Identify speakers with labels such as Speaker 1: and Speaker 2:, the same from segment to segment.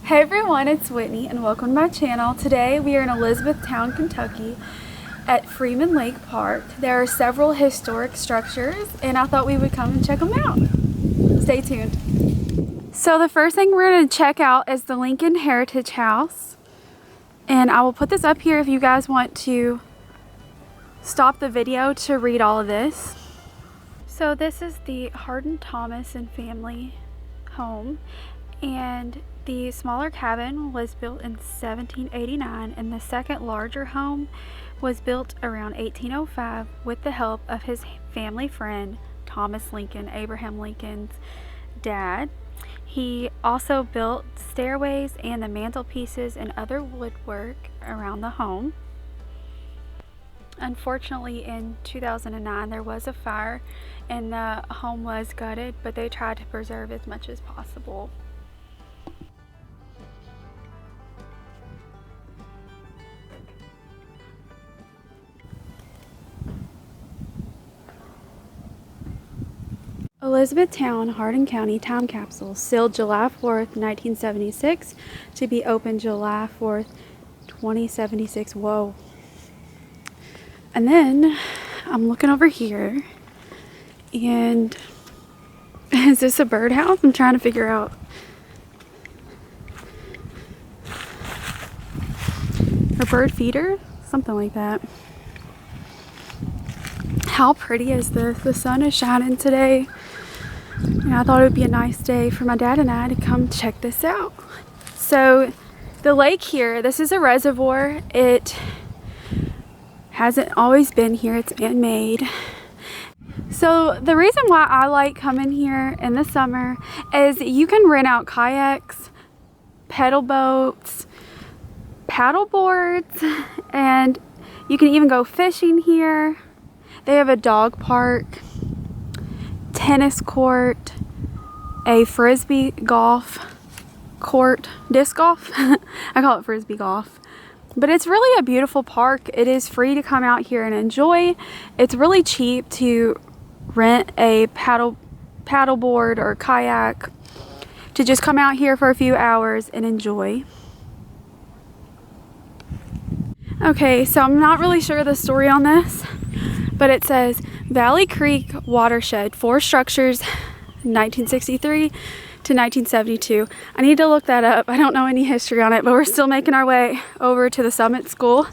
Speaker 1: Hey everyone, it's Whitney and welcome to my channel. Today we are in Elizabethtown, Kentucky at Freeman Lake Park. There are several historic structures and I thought we would come and check them out. Stay tuned. So the first thing we're going to check out is the Lincoln Heritage House. And I will put this up here if you guys want to stop the video to read all of this. So this is the Hardin Thomas and family home, and the smaller cabin was built in 1789 and the second larger home was built around 1805 with the help of his family friend Thomas Lincoln, Abraham Lincoln's dad. He also built stairways and the mantelpieces and other woodwork around the home. Unfortunately, in 2009 there was a fire and the home was gutted, but they tried to preserve as much as possible. Elizabethtown, Hardin County Time Capsule, sealed July 4th, 1976, to be opened July 4th, 2076. Whoa. And then I'm looking over here, and is this a birdhouse? I'm trying to figure out. A bird feeder? Something like that. How pretty is this? The sun is shining today. And I thought it would be a nice day for my dad and I to come check this out. So the lake here, this is a reservoir. It hasn't always been here. It's man-made. So the reason why I like coming here in the summer is you can rent out kayaks, pedal boats, paddle boards, and you can even go fishing here. They have a dog park, tennis court, a frisbee golf court, disc golf. I call it frisbee golf. But it's really a beautiful park. It is free to come out here and enjoy. It's really cheap to rent a paddle board or kayak to just come out here for a few hours and enjoy. Okay, so I'm not really sure the story on this, but it says Valley Creek Watershed, 4 structures, 1963 to 1972. I need to look that up. I don't know any history on it, but we're still making our way over to the Summit School.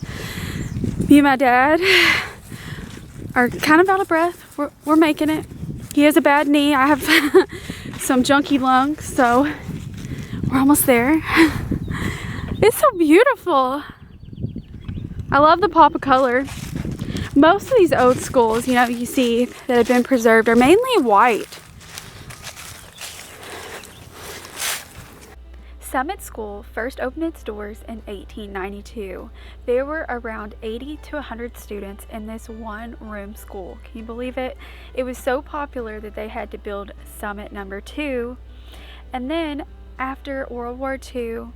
Speaker 1: Me and my dad are kind of out of breath. We're making it. He has a bad knee. I have some junky lungs, so we're almost there. It's so beautiful. I love the pop of color. Most of these old schools, you know, you see that have been preserved are mainly white. Summit School first opened its doors in 1892. There were around 80 to 100 students in this one-room school. Can you believe it? It was so popular that they had to build Summit number 2. And then after World War II,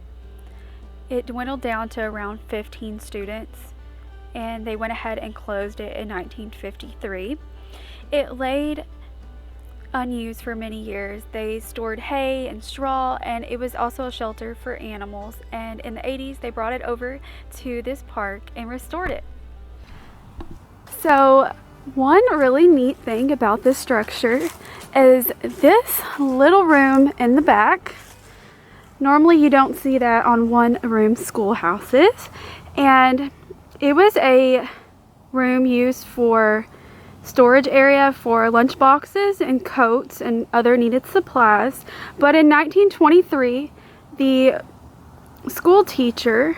Speaker 1: it dwindled down to around 15 students, and they went ahead and closed it in 1953. It laid unused for many years. They stored hay and straw, and it was also a shelter for animals. And in the 80s, they brought it over to this park and restored it. So one really neat thing about this structure is this little room in the back. Normally you don't see that on one-room schoolhouses, and it was a room used for storage area for lunch boxes and coats and other needed supplies. But in 1923, the school teacher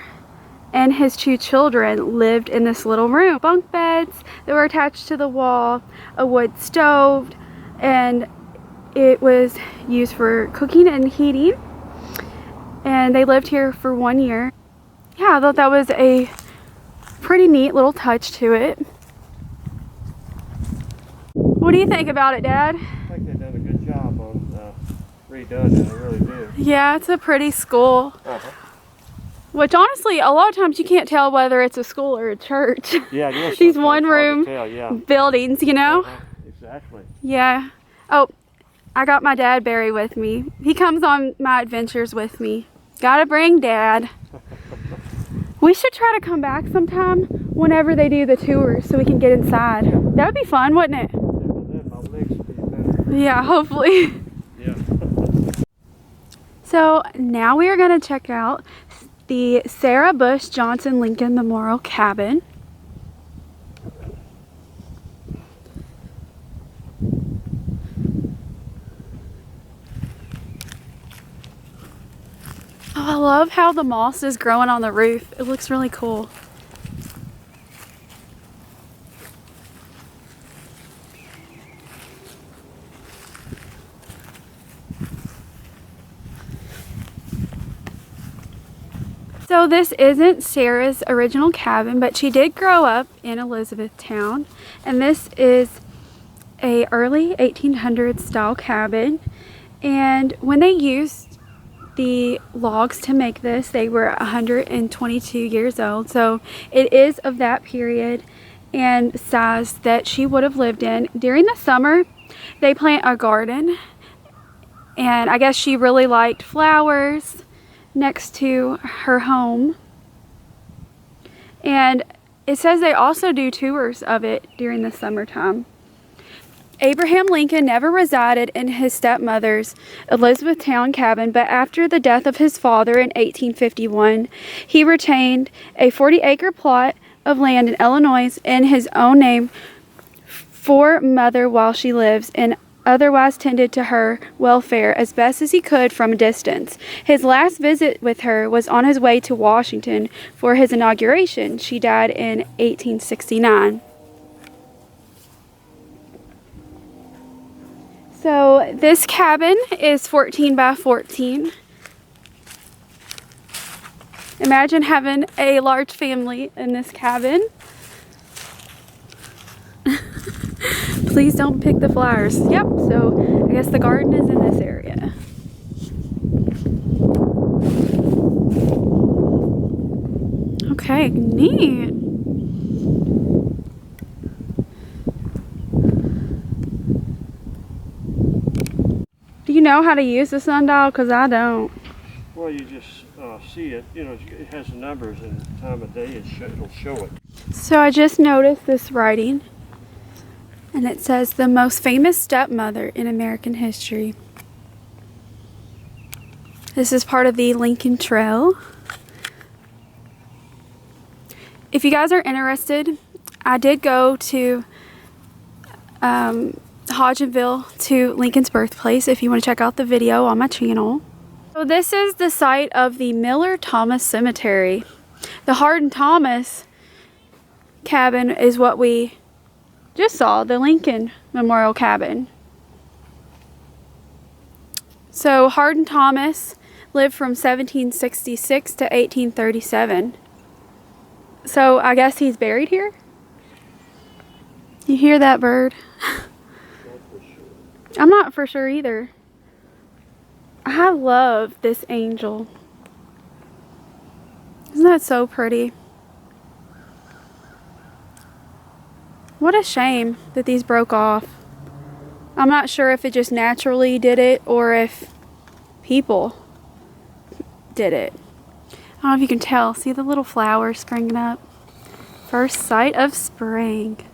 Speaker 1: and his 2 children lived in this little room. Bunk beds that were attached to the wall, a wood stove, and it was used for cooking and heating. And they lived here for 1 year. Yeah, I thought that was a pretty neat little touch to it. What do you think about it, Dad?
Speaker 2: I think they've done a good job on redone it, I really do.
Speaker 1: Yeah, it's a pretty school. Which honestly, a lot of times you can't tell whether it's a school or a church.
Speaker 2: Yeah,
Speaker 1: These one-room buildings, you know?
Speaker 2: Exactly.
Speaker 1: Yeah. Oh, I got my dad Barry with me. He comes on my adventures with me. Gotta bring Dad. We should try to come back sometime whenever they do the tours so we can get inside. That would be fun, wouldn't it?
Speaker 2: Then my legs will be better.
Speaker 1: Yeah, hopefully.
Speaker 2: Yeah.
Speaker 1: So now we are going to check out the Sarah Bush Johnson Lincoln Memorial Cabin. Oh, I love how the moss is growing on the roof. It looks really cool. So this isn't Sarah's original cabin, but she did grow up in Elizabethtown, and this is a early 1800s style cabin. And when they used the logs to make this, they were 122 years old, so it is of that period and size that she would have lived in. During the summer they plant a garden, and I guess she really liked flowers next to her home, and it says they also do tours of it during the summertime. Abraham Lincoln never resided in his stepmother's Elizabethtown cabin, but after the death of his father in 1851, he retained a 40-acre plot of land in Illinois in his own name for mother while she lives, and otherwise tended to her welfare as best as he could from a distance. His last visit with her was on his way to Washington for his inauguration. She died in 1869. So this cabin is 14 by 14. Imagine having a large family in this cabin. Please don't pick the flowers. Yep, so I guess the garden is in this area. Okay, neat. Do you know how to use the sundial? Because I don't.
Speaker 2: Well, you just see it. You know, it has the numbers and the time of day. It'll show it.
Speaker 1: So I just noticed this writing, and it says the most famous stepmother in American history. This is part of the Lincoln Trail. If you guys are interested, I did go to Hodgenville to Lincoln's birthplace if you want to check out the video on my channel. So this is the site of the Miller Thomas Cemetery. The Hardin Thomas cabin is what we just saw, the Lincoln Memorial Cabin. So Hardin Thomas lived from 1766 to 1837. So I guess he's buried here? You hear that bird? I'm not for sure either. I love this angel. Isn't that so pretty? What a shame that these broke off. I'm not sure if it just naturally did it or if people did it. I don't know if you can tell. See the little flowers springing up? First sight of spring.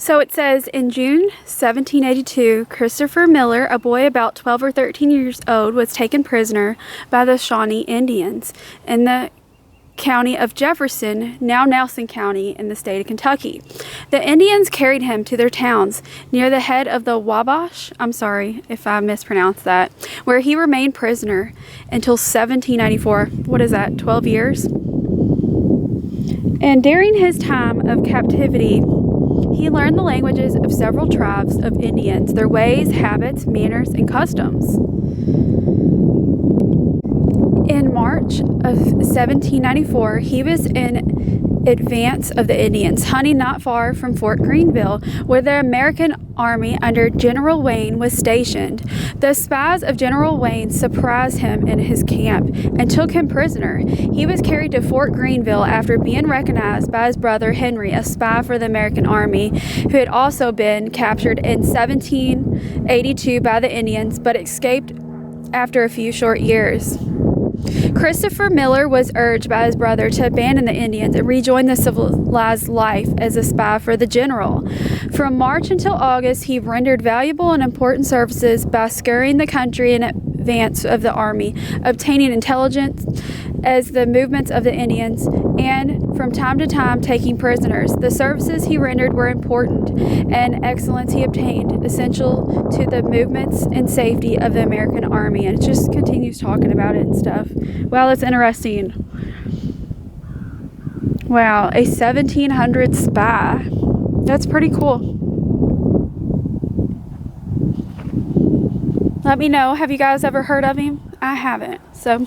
Speaker 1: So it says, in June 1782, Christopher Miller, a boy about 12 or 13 years old, was taken prisoner by the Shawnee Indians in the county of Jefferson, now Nelson County, in the state of Kentucky. The Indians carried him to their towns near the head of the Wabash, I'm sorry if I mispronounced that, where he remained prisoner until 1794. What is that, 12 years? And during his time of captivity, he learned the languages of several tribes of Indians, their ways, habits, manners, and customs. In March of 1794, he was in advance of the Indians, hunting not far from Fort Greenville, where the American army under General Wayne was stationed. The spies of General Wayne surprised him in his camp and took him prisoner. He was carried to Fort Greenville after being recognized by his brother Henry, a spy for the American army, who had also been captured in 1782 by the Indians, but escaped after a few short years. Christopher Miller was urged by his brother to abandon the Indians and rejoin the civilized life as a spy for the general. From March until August, he rendered valuable and important services by scouring the country in advance of the army, obtaining intelligence as the movements of the Indians, and from time to time taking prisoners. The services he rendered were important, and excellence he obtained, essential to the movements and safety of the American army. And it just continues talking about it and stuff. Wow, that's interesting. Wow, a 1700 spy. That's pretty cool. Let me know, have you guys ever heard of him? I haven't, so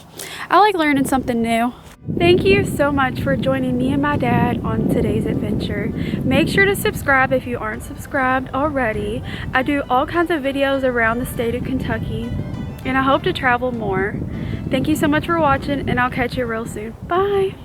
Speaker 1: I like learning something new. Thank you so much for joining me and my dad on today's adventure. Make sure to subscribe if you aren't subscribed already. I do all kinds of videos around the state of Kentucky, and I hope to travel more. Thank you so much for watching, and I'll catch you real soon. Bye!